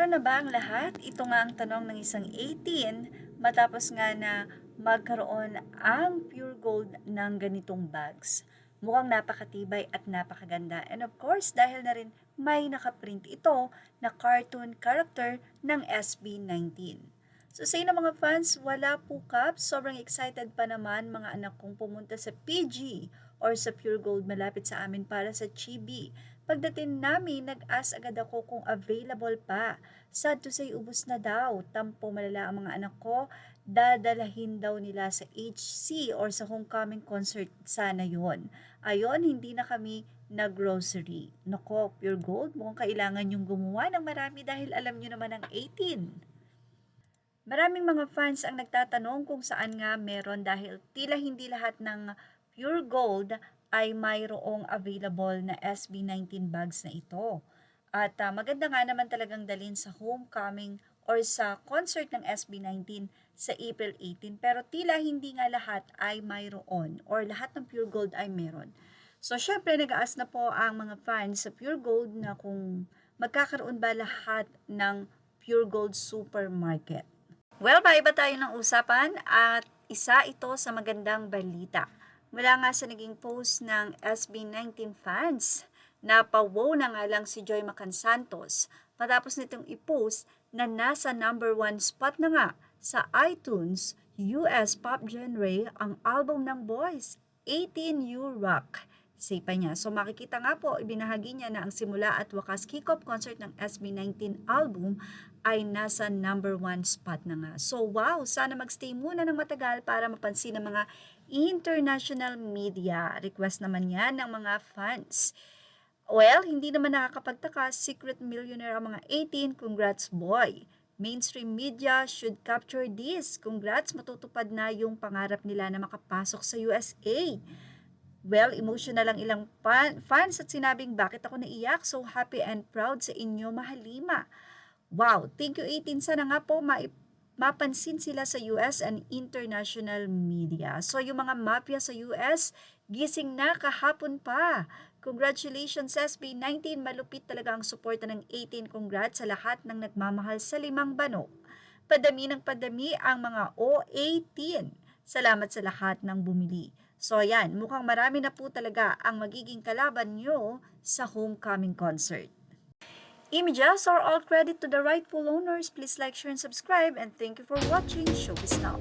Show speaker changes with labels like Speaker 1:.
Speaker 1: Klaro na ba ang lahat? Ito nga ang tanong ng isang 18 matapos nga na magkaroon ang Pure Gold ng ganitong bags. Mukhang napakatibay at napakaganda. And of course, dahil na rin may nakaprint ito na cartoon character ng SB19. So sa inyo mga fans, wala po kap. Sobrang excited pa naman mga anak kong pumunta sa PG or sa Pure Gold malapit sa amin para sa Chibi. Pagdating namin, nag-ask agad ako kung available pa. Sad to say, ubos na daw. Tampo malala ang mga anak ko. Dadalahin daw nila sa HC or sa homecoming concert sana yon. Ayon, hindi na kami nag-grocery. Nako, Pure Gold, mukhang kailangan yung gumawa ng marami dahil alam nyo naman ang 18. Maraming mga fans ang nagtatanong kung saan nga meron dahil tila hindi lahat ng Pure Gold ay mayroong available na SB19 bags na ito. At maganda nga naman talagang dalhin sa homecoming or sa concert ng SB19 sa April 18 pero tila hindi nga lahat ay mayroon or lahat ng Pure Gold ay meron. So syempre nag-aas na po ang mga fans sa Pure Gold na kung magkakaroon ba lahat ng Pure Gold supermarket. Well, maiba tayo ng usapan at isa ito sa magandang balita. Mula nga sa naging post ng SB19 fans, napawow na nga lang si Joy Macan Santos matapos nitong i-post na nasa number 1 spot na nga sa iTunes US Pop Genre ang album ng Boys, 18 You Rock. Say pa niya. So makikita nga po, ibinahagi niya na ang simula at wakas kick-off concert ng SB19 album ay nasa number 1 spot na nga. So wow, sana magstay muna ng matagal para mapansin ng mga international media. Request naman yan ng mga fans. Well, hindi naman nakakapagtaka, secret millionaire ang mga 18, congrats boy. Mainstream media should capture this. Congrats, matutupad na yung pangarap nila na makapasok sa USA. Well, emotional lang ilang fans at sinabing bakit ako naiyak, so happy and proud sa inyo mahalima. Wow, thank you 18. Sana nga po mapansin sila sa US and international media. So yung mga mafia sa US, gising na kahapon pa. Congratulations SB19, malupit talaga ang suporta ng 18. Congrats sa lahat ng nagmamahal sa limang banok. Padami ng padami ang mga O18. Salamat sa lahat ng bumili. So yan, mukhang marami na po talaga ang magiging kalaban nyo sa homecoming concert. Images are all credit to the rightful owners. Please like, share, and subscribe. And thank you for watching Showbiz Now.